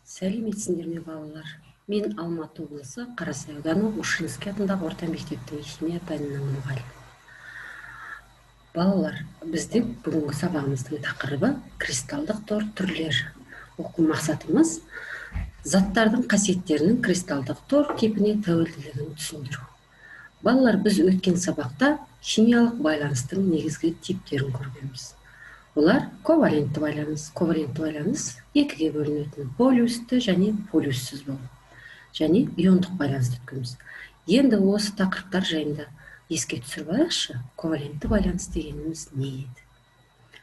Сәлеметсіңдер ме балалар? Мен Алматы облысы Қарасай ауданы Ушинский атындағы орта мектептің химия пәнінің мұғалімі. Балалар, біздің бүгінгі сабағымыздың тақырыбы кристалдық тор түрлері. Оқу мақсатымыз заттардың қасиеттерінің кристалдық тор типіне тәуелділігін түсіндіру. Балалар, біз өткен сабақта химиялық байланыстың негізгі типтерін көргенбіз. Олар ковалентті байланыс. Ковалентті байланыс екіге бөлінетін полюсті және полюссіз болып. Және иондық байланысты өткенбіз. Енді осы тақырыптар жайында еске түсіріп алайықшы. Ковалентті байланыс дегеніміз не еді?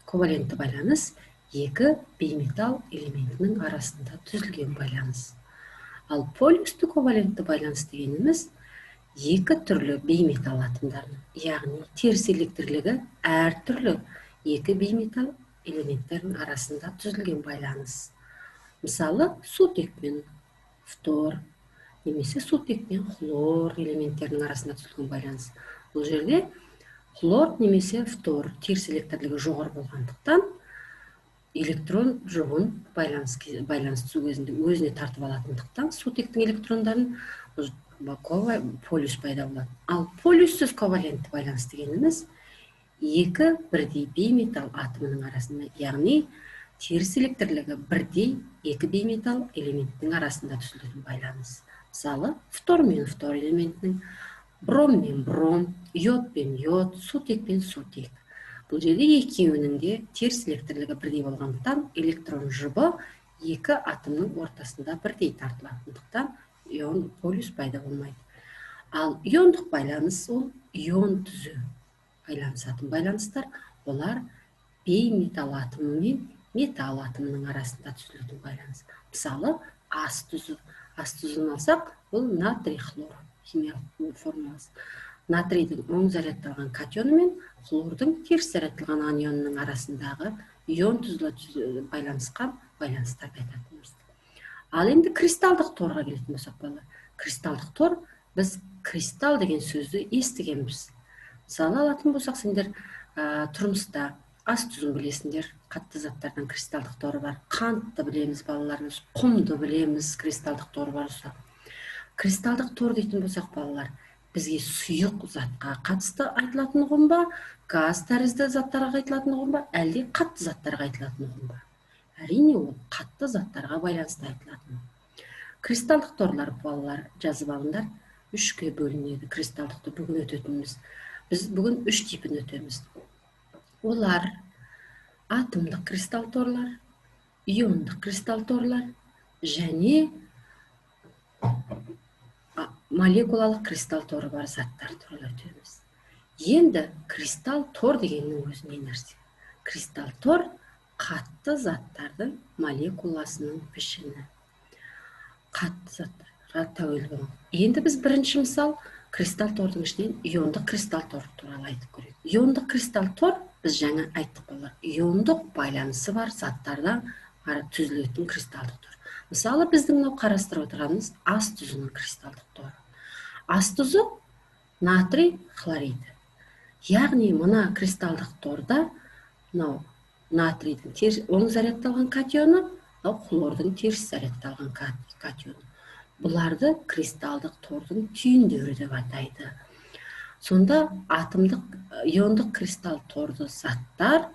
Ковалентті байланыс екі бейметалл элементінің арасында түзілген байланыс. Ал полюсті ковалентті байланыс дегеніміз екі түрлі бейметалл атомдарының, яғни теріс электрлігі әртүрлі екі бейметалл элементтердің арасында түзілген байланыс. Мысалы, сутек пен фтор, немесе сутек пен хлор элементтерінің арасында түзілген байланыс. Бұл жерде хлор немесе фтор теріс электрлігі жоғары болғандықтан электрон жұбын байланыс түзу кезінде өзіне тартып алатындықтан сутектің электрондарын полюс пайда болады. Ал полюссіз ковалентті байланыс дегеніміз екі бірдей бейметалл атомының арасында, яғни теріс электрлігі бірдей екі бейметалл элементтің арасында түзілетін байланыс. Мысалы, фтор мен фтор элементінің, бром мен бром, йод пен йод, сутек пен сутек. Бұл жерде екеуінің де теріс электрлігі бірдей болғандықтан электрон жұбы екі атомның ортасында бірдей тартылатындықтан ион полюс пайда болмайды. Ал иондық байланыс ол ион түзу байланысатын байланыстар, олар бейметалл атомы мен металл атомының арасында түзілетін байланыс. Мысалы, ас тұзы. Ас тұзын алсақ, ол натрий хлор химиялық формуласы. Натрийдің оң зарядталған катионы мен хлордың теріс зарядталған анионының арасындағы ион тұзылы байланысқан байланыстарды айтатынбыз. Ал енді кристалдық торға келетін болсақ, кристалдық тор, біз кристалл деген сөзді естігенбіз. Мысалы, алатын болсақ, сендер тұрмыста ас тұзын білесіңдер, қатты заттардан кристалдық торы бар. Қантты білеміз балаларымыз, құмды білеміз, кристалдық торы бар. Кристалдық тор дейтін болсақ, балалар, бізге сұйық затқа қатысты айтылатын ұғым ба, газ тәрізді заттарға айтылатын ұғым ба, әлде қатты заттарға айтылатын ұғым ба? Әрине, ол қатты заттарға байланысты айтылатын. Кристалдық торлар, балалар, жазып алыңдар, үшке бөлінеді. Кристалдықты бүгін өтетініміз. Біз бүгін үш типін өтеміз. Олар атомдық кристалл торлар, иондық кристалл торлар және молекулалық кристалл торы бар заттар туралы өтеміз. Енді кристалл тор дегеннің өзі не нәрсе? Кристалл тор қатты заттардың молекуласының пішіні. Қатты заттарға тәуелді. Енді біз бірінші мысал кристалл тордың ішінен иондық кристалл тор туралы айтып көрейік. Иондық кристалл тор, біз жаңа айттық болар, иондық байланысы бар заттардан түзілетін кристалдық тор. Мысалы, біздің қарастырып отырғанымыз ас тұзының кристалдық торы. Ас тұзы натрий хлориді. Яғни, мына кристалдық торда натрийдің оң зарядталған катионы, хлордың теріс зарядталған катионы. Бұларды кристалдық тордың түйіндері деп атайды. Сонда иондық кристалл торды заттар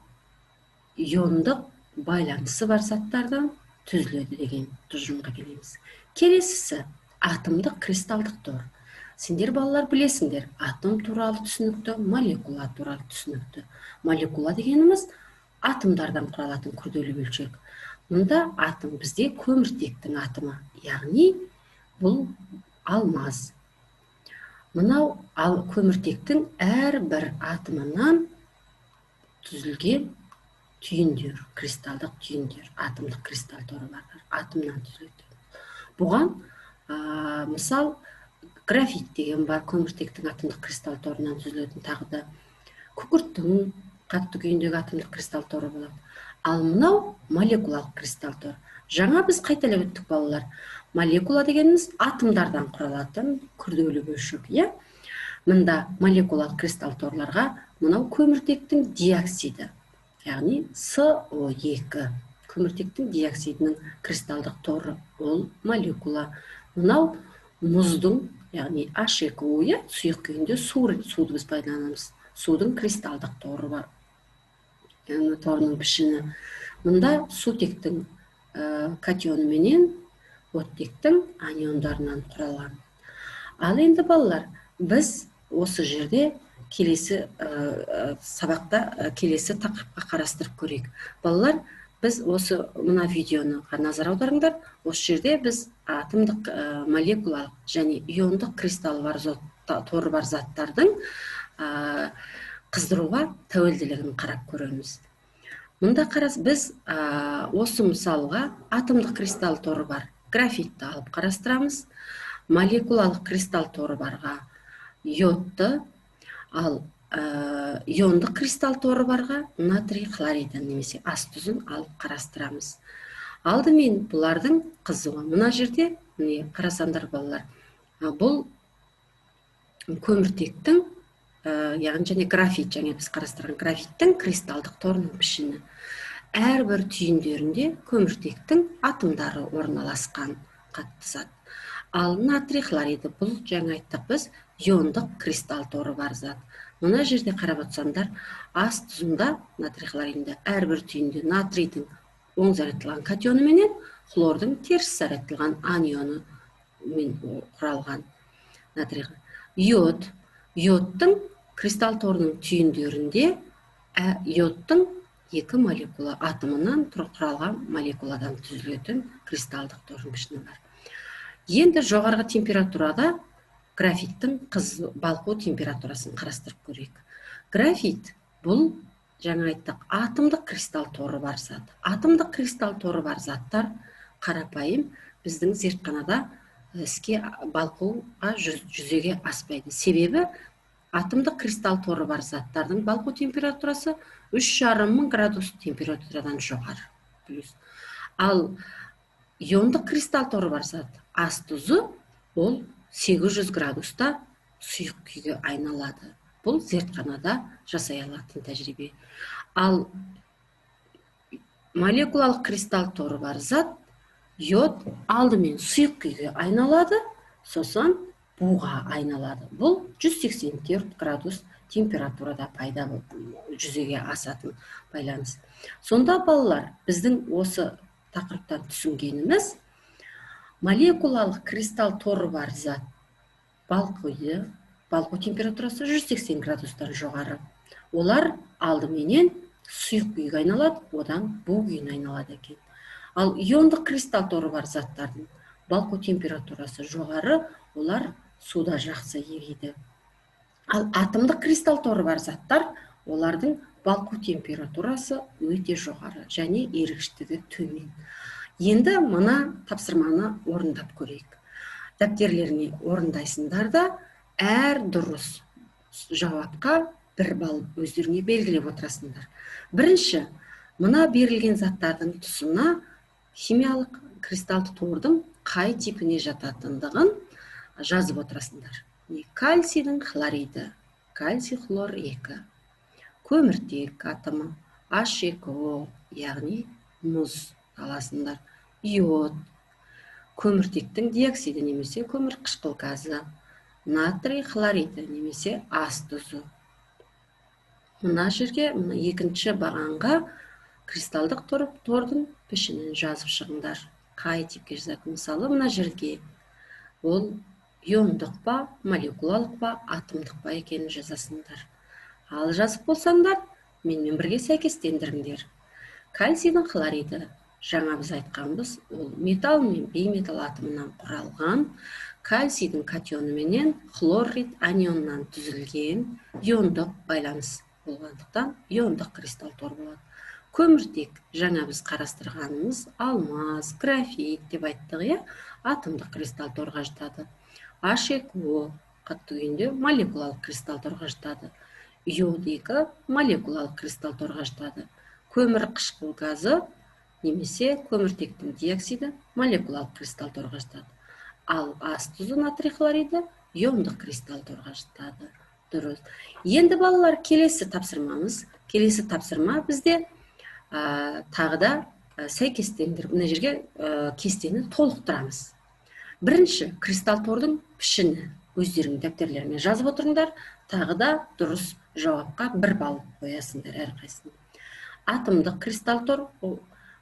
иондық байланысы бар заттардан түзіледі деген тұжырымға келеміз. Келесісі атомдық кристалдық тор. Сендер балалар білесіңдер, атом туралы түсінікті, молекула туралы түсінікті. Молекула дегеніміз атомдардан құралатын күрделі бөлшек. Мұнда атом бізде көміртектің атомы, яғни бұл алмаз. Мынау көміртектің әрбір атомынан түзілген түйіндер, кристалдық түйіндер, атомдық кристалл торы бар, атомнан түзіледі. Бұған мысал графит деген бар, көміртектің атомдық кристалл торынан түзілетін, тағы да күкірттің қатты күйіндегі атомдық кристалл торы болады. Ал мынау молекулалық кристалл тор. Жаңа біз қайталап өттік балалар. Молекула дегеніміз атомдардан құралатын күрделі бөлшек, иә? Мында молекулалық кристалл торларға мынау көміртектің диоксиді, яғни СО2 көміртектің диоксидінің кристалдық торы, ол молекула. Мынау мұздың, яғни H2O, сұйық күйінде суды біз пайдаланамыз. Судың кристалдық торы бар, торының пішіні. Мұнда сутектің катионы менен оттектің аниондарынан құралған. Ал енді балалар, біз осы жерде келесі сабақта келесі тақырыпқа қарастырып көрейік. Балалар, біз осы мына видеоны назар аударыңдар. Осы жерде біз атомдық, молекулалық және иондық кристалл бар торы бар заттардың қыздыруға тәуелділігін қарап көреміз. Мұнда біз осы мысалға атомдық кристалл торы бар графитті алып қарастырамыз. Молекулалық кристалл торы барға йодты, ал иондық кристалл торы барға натрий хлориді немесе ас тұзын алып қарастырамыз. Алдымен бұлардың қызуы. Мына жерде қарасаңдар балалар, бұл көміртектің, яғни және графит, және біз қарастырған графиттің кристалдық торының пішіні. Әрбір түйіндерінде көміртектің атомдары орналасқан қатты зат. Ал натрий хлориді, бұл жаңа айттық біз, иондық кристалл торы бар зат. Мына жерде қарап отырсаңдар, ас тұзында натрий хлоридінде әрбір түйінде натрийдің оң зарядталған катионы менен хлордың теріс зарядталған анионы мен құралған. Йодтың кристалл торының түйіндерінде йодтың екі молекула атомынан құралған молекуладан түзілетін кристалдық торының пішіні бар. Енді жоғарғы температурада графиттің балқу температурасын қарастырып көрейік. Графит бұл жаңа айттық атомдық кристалл торы бар зат. Атомдық кристалл торы бар заттар қарапайым біздің зертханада іске балқуға жүзеге аспайды. Себебі атомдық кристалл торы бар заттардың балқу температурасы 3,5 градус температурадан жоғары. Ал иондық кристалл торы бар зат, ас тұзы, ол 800 градуста сұйық күйге айналады. Бұл зертханада жасай алатын тәжірибе. Ал молекулалық кристалл торы бар зат, йод алдымен сұйық күйге айналады, сосын буға айналады. Бұл 184 градус температурада пайда жүзеге асатын байланыс. Сонда балалар, біздің осы тақырыптан түсінгеніміз, молекулалық кристалл торы бар зат балқу температурасы 180 градустан жоғары. Олар алдыменен сұйық күйге айналады, одан бу күйіне айналады екен. Ал иондық кристалл торы бар заттардың балқу температурасы жоғары, олар суда жақсы ериді. Ал атомдық кристалл торы бар заттар, олардың балқу температурасы өте жоғары және ерігіштігі төмен. Енді мына тапсырманы орындап көрейік. Дәптерлеріне орындайсыңдар да, әр дұрыс жауапқа 1 балл өздеріңе белгілеп отырасыңдар. Бірінші, мына берілген заттардың тұсына химиялық кристалды тордың қай типіне жататындығын жазып отырасыңдар. Кальцийдің хлориді, кальций хлор 2, көміртек атомы, H2O, яғни мұз аласыңдар, йод, көміртектің диоксиді немесе көмір қышқыл газы, натрий хлориді немесе ас тұзы. Мына жерге екінші бағанға кристалдық тордың пішінін жазып шығыңдар. Қай типке жазатын? Мысалы, мына жерге ол иондық па, молекулалық па, атомдық па екенін жазасыңдар. Ал жазып болсаңдар, менімен бірге сәйкестендіріңдер. Кальцийдің хлориді, жаңа біз айтқанбыз, ол металл мен бейметалл атомынан құралған, кальцийдің катионы менен хлорид анионынан түзілген иондық байланыс болғандықтан иондық кристалл тор болады. Көміртек, жаңа біз қарастырғанымыз, алмаз, графит деп айттық, атомдық кристалл торға жатады. H2O қатты күйінде молекулалық кристалл торға жатады. Йод 2 молекулалық кристалл торға жатады. Көмір қышқыл газы немесе көміртектің диоксиді молекулалық кристалл торға жатады. Ал ас тұзы натрий хлориді иондық кристалл торға жатады. Дұрыс. Енді балалар, келесі тапсырма бізде тағы да сәйкестендіріп мына жерге кестені толықтырамыз. Бірінші, кристалл тордың пішіні өздеріңнің дәптерлеріңе жазып отырыңдар, тағы да дұрыс жауапқа 1 балл қоясыңдар әрқайсысына. Атомдық кристалл тор,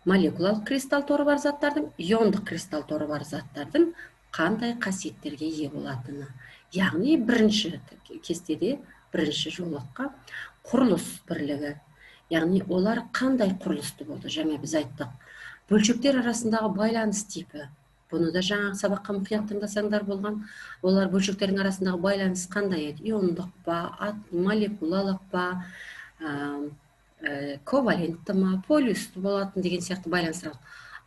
молекулалық кристалл торы бар заттардың, иондық кристалл торы бар заттардың қандай қасиеттерге ие болатыны. Яғни бірінші кестеде бірінші жолаққа құрылыс бірлігі. Яғни олар қандай құрылысты болды. Жаңа біз айттық. Бөлшектер арасындағы байланыс типі. Бұны да жаңағы сабаққа мұқият тыңдасаңдар болған. Олар бөлшектердің арасындағы байланыс қандай еді? Иондық па, молекулалық па, ковалентті ма, полюсті болатын деген сияқты байланыстар.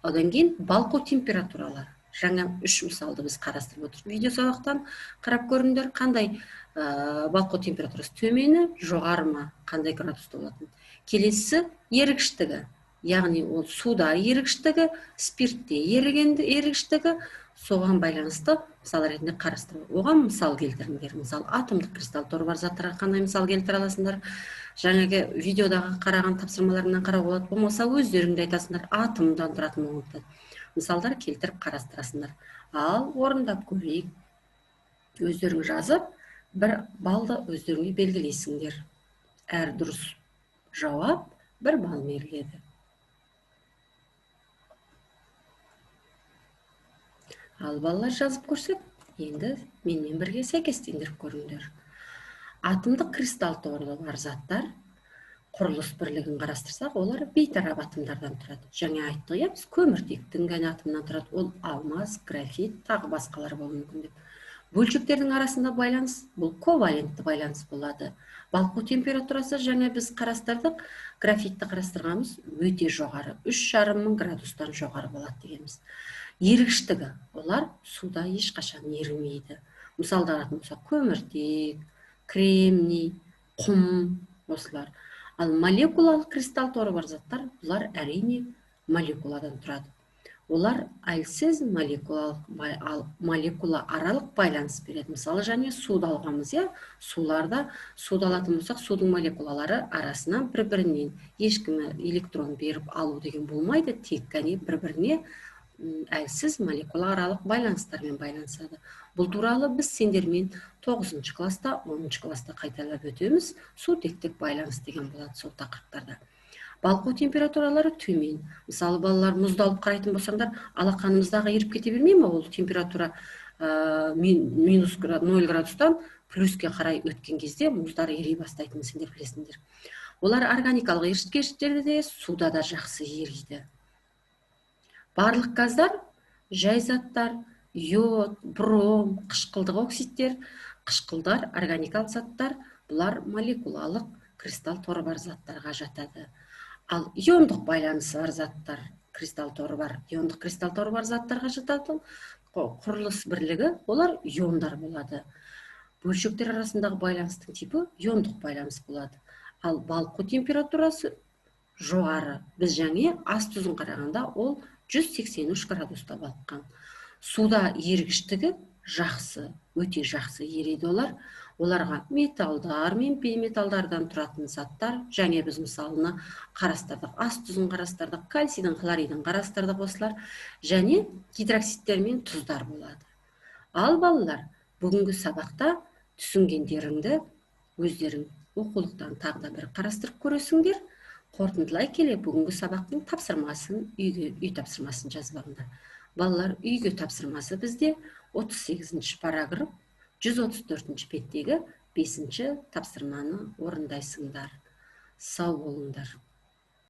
Одан кейін балқу температуралары. Жаңа 3 мысалды біз қарастырып отырмыз. Видео сабақтан қарап көріңдер, қандай балқу температурасы төмені, жоғары ма, қандай градуста болатын. Келесі ерігіштігі. Яғни ол суда ерігіштігі, спиртте ерігіштігі, соған байланысты мысал ретінде қарастыру. Оған мысал келтіріңдер. Мысал, атомдық кристалл торы бар заттарға қандай мысал келтіре аласыңдар? Жаңағы видеодағы қараған тапсырмаларынан қарауға болады. Болмаса өздеріңді айтасыңдар, атомдан тұратын болғанда мысалдар келтіріп қарастырасыңдар. Ал орындап көрейік. Өздерің жазып, 1 балды өздеріңе белгілейсіңдер. Әр дұрыс жауап 1 балл беріледі. Ал балалар жазып көрсек, енді менімен бірге сәйкестендіріп көріңдер. Атомдық кристалл торы бар заттар құрылыс бірлігін қарастырсақ, олар бейтарап атомдардан тұрады. Жаңа айттық, біз көміртектің ғана атомынан тұрады. Ол алмас, графит, тағы басқалар болуы мүмкін деп. Бөлшектердің арасында байланыс, бұл ковалентті байланыс болады. Балқу температурасы жаңа біз қарастырдық, графитті қарастырғанымыз өте жоғары, 3,5 мың градустан жоғары болады дегеніміз. Ерігіштігі, олар суда ешқашан ерімейді. Мысалдар алатын болсақ, көміртек, кремний, құм, осылар. Ал молекулалық кристалл торы бар заттар, бұлар әрине молекуладан тұрады. Олар әлсіз молекула аралық байланыс береді. Мысалы, және суды алғанбыз, суларда суды алатын болсақ, судың молекулалары арасынан бір-бірінен ешкім электрон беріп алу деген болмайды, тек қана бір-біріне әлсіз молекула аралық байланыстармен байланысады. Бұл туралы біз сендермен 9-шы класста, 10-шы класста қайталап өтеміз. Сутектік байланыс деген болады сол тақырыптарда. Балқу температуралары төмен. Мысалы, балалар мұзды алып қарайтын болсаңдар, алақанымыздағы еріп кете бермей ме? Ол температура минус 0 градустан плюске қарай өткен кезде мұздар ери бастайтынын сендер білесіңдер. Олар органикалық еріткіштерде суда да жақсы ериді. Барлық газдар, жай заттар, йод, бром, қышқылдық оксидтер, қышқылдар, органикалық заттар, бұлар молекулалық кристалл торы бар заттарға жатады. Ал иондық байланысы бар заттар, кристалл торы бар, иондық кристалл торы бар заттарға жатады. Құрылыс бірлігі, олар иондар болады. Бөлшектер арасындағы байланыстың типі иондық байланыс болады. Ал балқу температурасы жоғары. Біз жаңа ас тұзын қарағанда ол 183 градуста балыққан. Суда ерігіштігі жақсы, өте жақсы ереді олар. Оларға металдар мен бейметалдардан тұратын заттар, және біз мысалына қарастырдық, ас тұзын қарастырдық, кальцийдің, хлоридін қарастырдық осылар, және гидроксидтер мен тұздар болады. Ал балалар, бүгінгі сабақта түсінгендеріңді өздерің оқулықтан тағы да бір қарастырып көресіңдер. Қорытындылай келе бүгінгі сабақтың тапсырмасын, үй тапсырмасын жазып алыңдар. Балалар, үйге тапсырмасы бізде 38-ші параграф 134-ші беттегі 5-ші тапсырманы орындайсыңдар. Сау болыңдар.